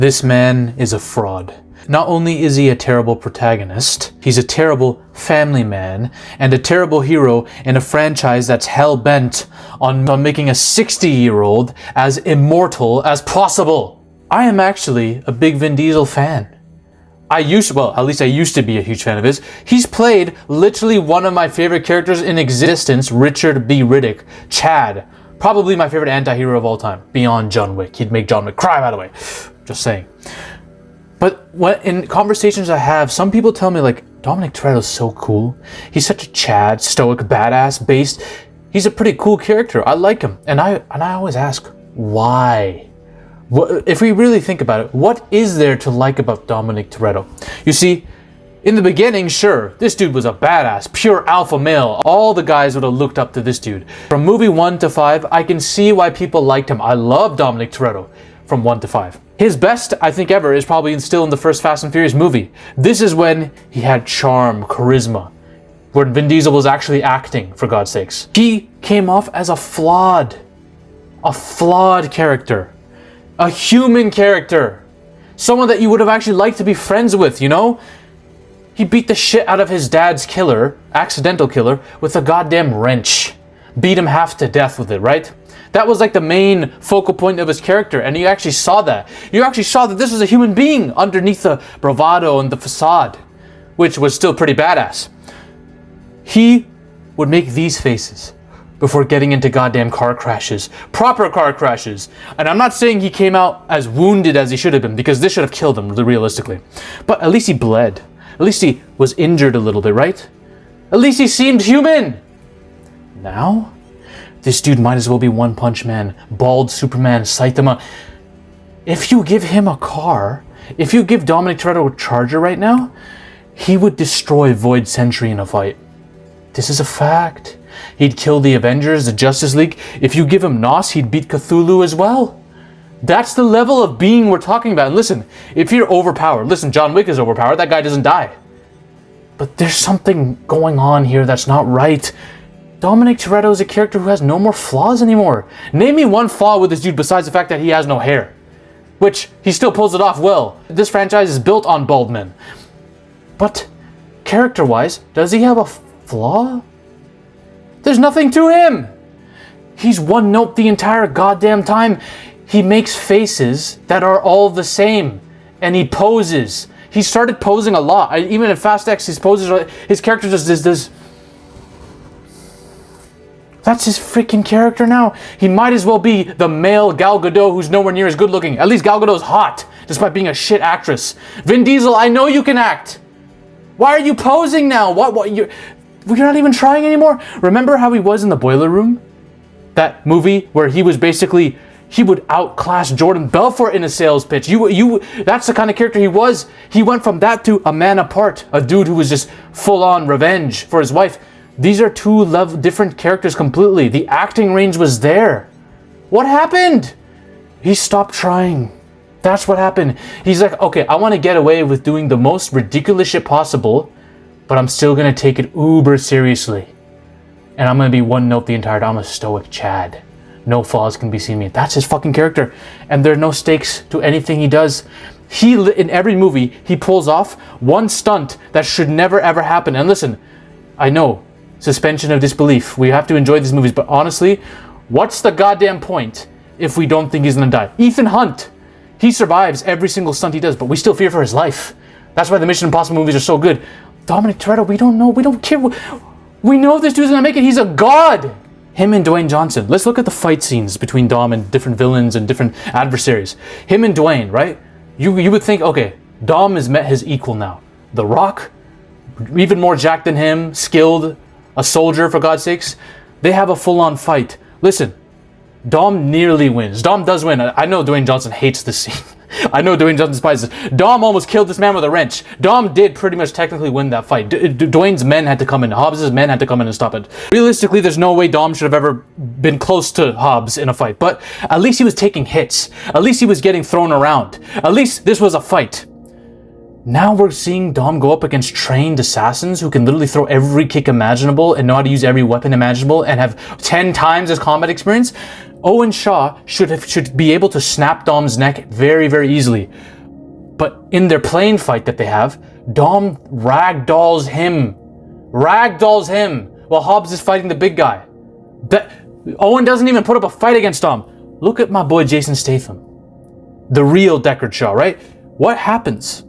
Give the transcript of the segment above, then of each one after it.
This man is a fraud. Not only is he a terrible protagonist, he's a terrible family man and a terrible hero in a franchise that's hell-bent on making a 60-year-old as immortal as possible. I am actually a big Vin Diesel fan. At least I used to be a huge fan of his. He's played literally one of my favorite characters in existence, Richard B. Riddick, Chad. Probably my favorite anti-hero of all time, beyond John Wick. He'd make John Wick cry, by the way. Just saying. But in conversations I have, some people tell me like, Dominic Toretto's so cool. He's such a Chad, stoic, badass, based. He's a pretty cool character. I like him. And I always ask, why? If we really think about it, what is there to like about Dominic Toretto? You see, in the beginning, sure, this dude was a badass, pure alpha male. All the guys would have looked up to this dude. From movie 1 to 5, I can see why people liked him. I love Dominic Toretto from 1 to 5. His best, I think, ever is probably still in the first Fast and Furious movie. This is when he had charm, charisma, when Vin Diesel was actually acting, for God's sakes. He came off as a flawed character. A human character. Someone that you would have actually liked to be friends with, you know? He beat the shit out of his dad's killer, accidental killer, with a goddamn wrench. Beat him half to death with it, right? That was like the main focal point of his character, and you actually saw that. You actually saw that this was a human being underneath the bravado and the facade, which was still pretty badass. He would make these faces before getting into goddamn car crashes. Proper car crashes. And I'm not saying he came out as wounded as he should have been, because this should have killed him, realistically. But at least he bled. At least he was injured a little bit, right? At least he seemed human. Now, this dude might as well be One Punch Man, bald Superman, Saitama. If you give him a car, if you give Dominic Toretto a Charger right now, he would destroy Void Sentry in a fight. This is a fact. He'd kill the Avengers, the Justice League. If you give him Nos, he'd beat Cthulhu as well. That's the level of being we're talking about. And listen, if you're overpowered, listen, John Wick is overpowered, that guy doesn't die. But there's something going on here that's not right. Dominic Toretto is a character who has no more flaws anymore. Name me one flaw with this dude besides the fact that he has no hair. Which, he still pulls it off well. This franchise is built on bald men. But, character-wise, does he have a flaw? There's nothing to him! He's one note the entire goddamn time. He makes faces that are all the same. And he poses. He started posing a lot. Even in Fast X, his character just does this. That's his freaking character now. He might as well be the male Gal Gadot who's nowhere near as good looking. At least Gal Gadot's hot, despite being a shit actress. Vin Diesel, I know you can act. Why are you posing now? You're not even trying anymore? Remember how he was in The Boiler Room? That movie where he was basically, he would outclass Jordan Belfort in a sales pitch. That's the kind of character he was. He went from that to A Man Apart, a dude who was just full-on revenge for his wife. These are two different characters completely. The acting range was there. What happened? He stopped trying. That's what happened. He's like, okay, I want to get away with doing the most ridiculous shit possible, but I'm still going to take it uber seriously. And I'm going to be one note the entire time. I'm a stoic Chad. No flaws can be seen in me. That's his fucking character. And there are no stakes to anything he does. In every movie, he pulls off one stunt that should never ever happen. And listen, I know, suspension of disbelief. We have to enjoy these movies, but honestly, what's the goddamn point if we don't think he's gonna die? Ethan Hunt, he survives every single stunt he does, but we still fear for his life. That's why the Mission Impossible movies are so good. Dominic Toretto, we don't know, we don't care. We know this dude's gonna make it, he's a god! Him and Dwayne Johnson. Let's look at the fight scenes between Dom and different villains and different adversaries. Him and Dwayne, right? You would think, okay, Dom has met his equal now. The Rock, even more jacked than him, skilled, a soldier, for God's sakes. They have a full-on fight. Listen, Dom nearly wins. Dom does win. I know Dwayne Johnson hates this scene. I know Dwayne Johnson despises this. Dom almost killed this man with a wrench. Dom did pretty much technically win that fight. Dwayne's men had to come in. Hobbs' men had to come in and stop it. Realistically, there's no way Dom should have ever been close to Hobbs in a fight. But at least he was taking hits. At least he was getting thrown around. At least this was a fight. Now we're seeing Dom go up against trained assassins who can literally throw every kick imaginable and know how to use every weapon imaginable and have 10 times his combat experience. Owen Shaw should be able to snap Dom's neck very, very easily. But in their plane fight that they have, Dom ragdolls him. Ragdolls him while Hobbs is fighting the big guy. Owen doesn't even put up a fight against Dom. Look at my boy Jason Statham. The real Deckard Shaw, right? What happens?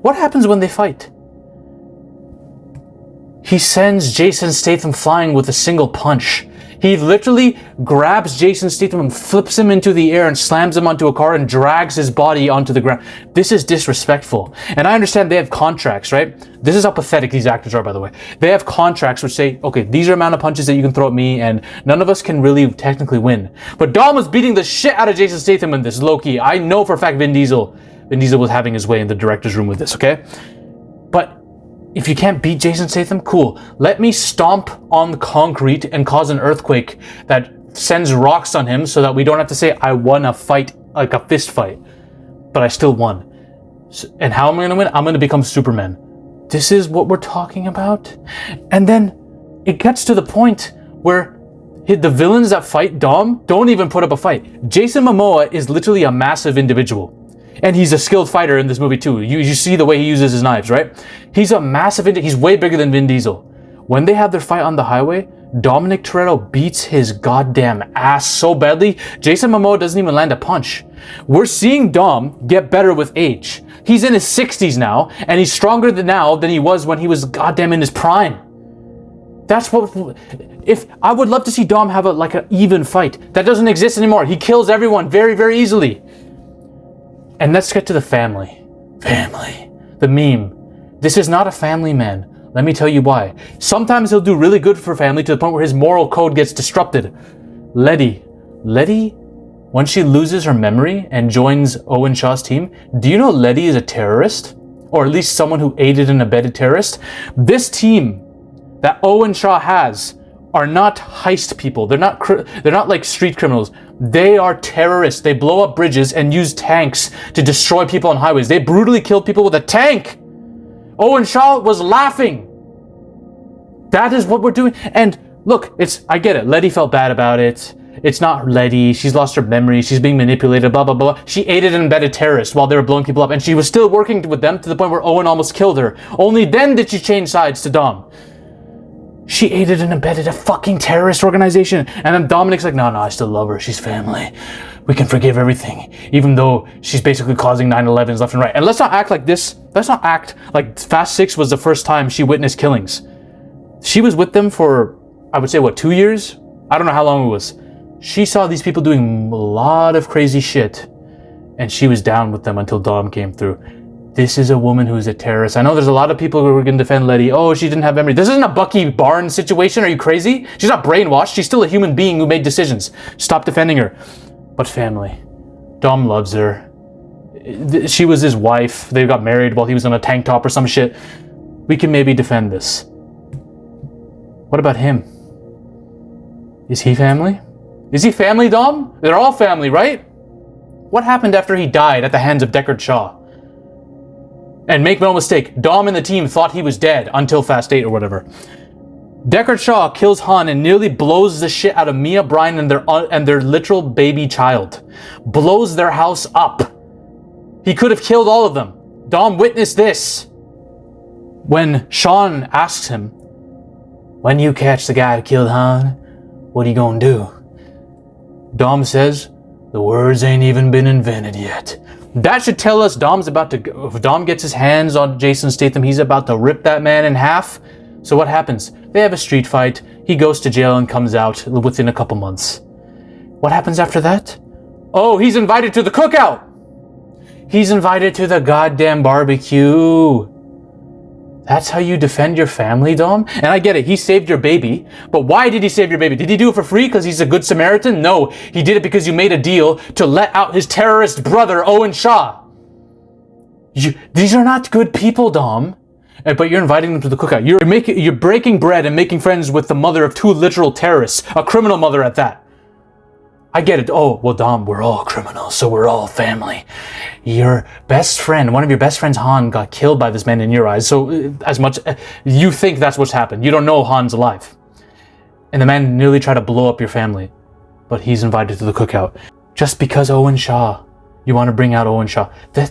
What happens when they fight? He sends Jason Statham flying with a single punch. He literally grabs Jason Statham and flips him into the air and slams him onto a car and drags his body onto the ground. This is disrespectful. And I understand they have contracts, right? This is how pathetic these actors are, by the way. They have contracts which say, okay, these are the amount of punches that you can throw at me, and none of us can really technically win. But Dom was beating the shit out of Jason Statham in this, low-key. I know for a fact Vin Diesel was having his way in the director's room with this, okay? But if you can't beat Jason Statham, cool. Let me stomp on the concrete and cause an earthquake that sends rocks on him so that we don't have to say I won a fight, like a fist fight. But I still won. And how am I going to win? I'm going to become Superman. This is what we're talking about? And then it gets to the point where the villains that fight Dom don't even put up a fight. Jason Momoa is literally a massive individual. And he's a skilled fighter in this movie too. You see the way he uses his knives, right? He's a massive, he's way bigger than Vin Diesel. When they have their fight on the highway, Dominic Toretto beats his goddamn ass so badly, Jason Momoa doesn't even land a punch. We're seeing Dom get better with age. He's in his 60s now, and he's stronger now than he was when he was goddamn in his prime. That's what, if, I would love to see Dom have an even fight. That doesn't exist anymore. He kills everyone very, very easily. And let's get to the family. Family. The meme. This is not a family man. Let me tell you why. Sometimes he'll do really good for family to the point where his moral code gets disrupted. Letty, when she loses her memory and joins Owen Shaw's team, do you know Letty is a terrorist? Or at least someone who aided and abetted terrorists? This team that Owen Shaw has are not heist people. They're not like street criminals. They are terrorists. They blow up bridges and use tanks to destroy people on highways. They brutally killed people with a tank. Owen Shaw was laughing. That is what we're doing. And look, I get it. Letty felt bad about it. It's not Letty. She's lost her memory. She's being manipulated, blah, blah, blah. She aided and abetted terrorists while they were blowing people up. And she was still working with them to the point where Owen almost killed her. Only then did she change sides to Dom. She aided and abetted a fucking terrorist organization. And then Dominic's like, no, I still love her. She's family. We can forgive everything. Even though she's basically causing 9/11s left and right. And let's not act like this. Let's not act like Fast 6 was the first time she witnessed killings. She was with them for, I would say, 2 years? I don't know how long it was. She saw these people doing a lot of crazy shit. And she was down with them until Dom came through. This is a woman who's a terrorist. I know there's a lot of people who are going to defend Letty. Oh, she didn't have memory. This isn't a Bucky Barnes situation. Are you crazy? She's not brainwashed. She's still a human being who made decisions. Stop defending her. But family. Dom loves her. She was his wife. They got married while he was on a tank top or some shit. We can maybe defend this. What about him? Is he family? Is he family, Dom? They're all family, right? What happened after he died at the hands of Deckard Shaw? And make no mistake, Dom and the team thought he was dead until Fast 8 or whatever. Deckard Shaw kills Han and nearly blows the shit out of Mia, Brian, and their literal baby child. Blows their house up. He could have killed all of them. Dom witnessed this. When Sean asks him, when you catch the guy who killed Han, what are you gonna do? Dom says, the words ain't even been invented yet. That should tell us Dom's about to go. If Dom gets his hands on Jason Statham, he's about to rip that man in half. So what happens? They have a street fight. He goes to jail and comes out within a couple months. What happens after that? Oh, he's invited to the cookout. He's invited to the goddamn barbecue. That's how you defend your family, Dom? And I get it, he saved your baby. But why did he save your baby? Did he do it for free because he's a good Samaritan? No, he did it because you made a deal to let out his terrorist brother, Owen Shaw. These are not good people, Dom. But you're inviting them to the cookout. You're breaking bread and making friends with the mother of 2 literal terrorists. A criminal mother at that. I get it. Oh, well, Dom, we're all criminals, so we're all family. Your best friend, one of your best friends, Han, got killed by this man in your eyes. So as much, you think that's what's happened. You don't know Han's alive. And the man nearly tried to blow up your family. But he's invited to the cookout. Just because Owen Shaw. You want to bring out Owen Shaw.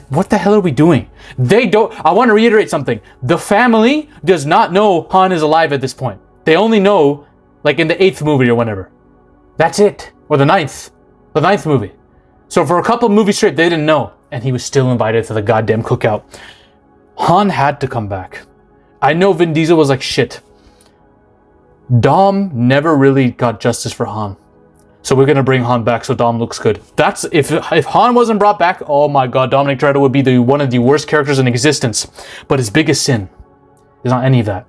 What the hell are we doing? They don't, I want to reiterate something. The family does not know Han is alive at this point. They only know, like in the 8th movie or whatever. That's it. Or the 9th movie. So for a couple of movies straight, they didn't know. And he was still invited to the goddamn cookout. Han had to come back. I know Vin Diesel was like shit. Dom never really got justice for Han. So we're gonna bring Han back so Dom looks good. That's if Han wasn't brought back, oh my god, Dominic Toretto would be one of the worst characters in existence. But his biggest sin is not any of that.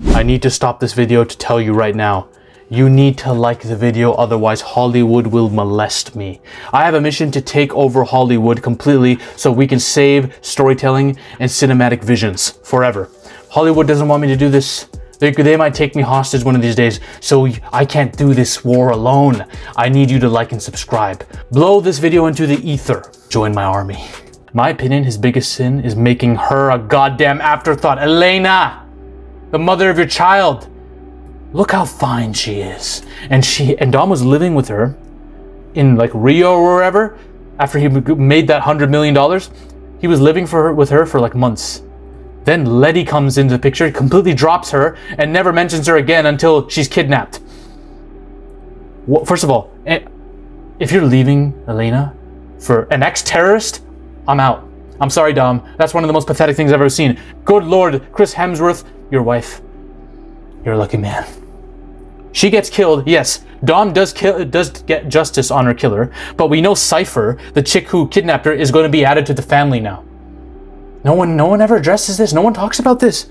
I need to stop this video to tell you right now. You need to like the video, otherwise Hollywood will molest me. I have a mission to take over Hollywood completely so we can save storytelling and cinematic visions forever. Hollywood doesn't want me to do this. They might take me hostage one of these days, so I can't do this war alone. I need you to like and subscribe. Blow this video into the ether. Join my army. My opinion, his biggest sin is making her a goddamn afterthought. Elena, the mother of your child. Look how fine she is. And Dom was living with her in like Rio or wherever. After he made that $100 million, he was living with her for like months. Then Letty comes into the picture, completely drops her, and never mentions her again until she's kidnapped. First of all, if you're leaving Elena for an ex-terrorist, I'm out. I'm sorry, Dom. That's one of the most pathetic things I've ever seen. Good Lord, Chris Hemsworth, your wife. You're a lucky man. She gets killed, yes. Dom does get justice on her killer, but we know Cypher, the chick who kidnapped her, is going to be added to the family now. No one ever addresses this. No one talks about this.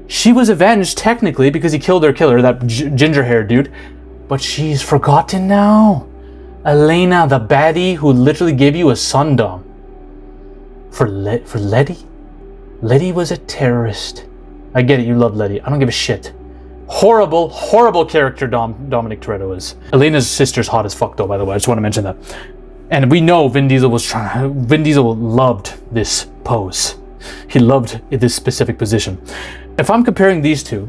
She was avenged technically because he killed her killer, that ginger-haired dude, but she's forgotten now. Elena, the baddie who literally gave you a son, Dom. For Letty? Letty was a terrorist. I get it, you love Letty. I don't give a shit. Horrible, horrible character Dominic Toretto is. Elena's sister's hot as fuck though, by the way. I just want to mention that. And we know Vin Diesel loved this pose. He loved this specific position. If I'm comparing these two,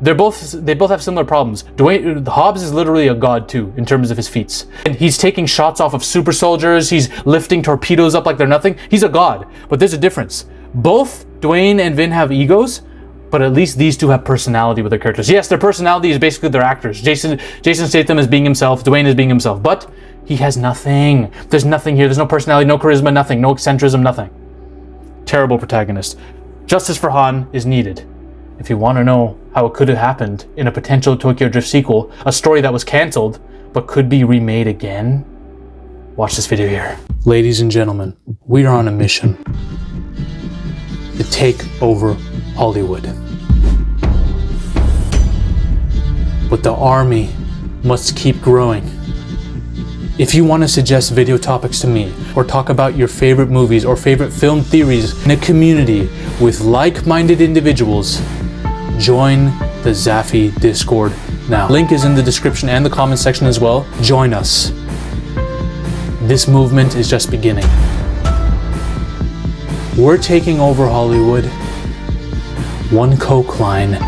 they both have similar problems. Hobbs is literally a god too, in terms of his feats. And he's taking shots off of super soldiers, he's lifting torpedoes up like they're nothing. He's a god, but there's a difference. Both Dwayne and Vin have egos, but at least these two have personality with their characters. Yes, their personality is basically their actors. Jason Statham is being himself, Dwayne is being himself, but he has nothing. There's nothing here. There's no personality, no charisma, nothing, no eccentricism, nothing. Terrible protagonist. Justice for Han is needed. If you want to know how it could have happened in a potential Tokyo Drift sequel, a story that was cancelled but could be remade again, watch this video here. Ladies and gentlemen, we are on a mission to take over Hollywood. But the army must keep growing. If you want to suggest video topics to me, or talk about your favorite movies or favorite film theories in a community with like-minded individuals, join the Zafy Discord now. Link is in the description and the comment section as well. Join us. This movement is just beginning. We're taking over Hollywood, one coke line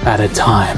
at a time.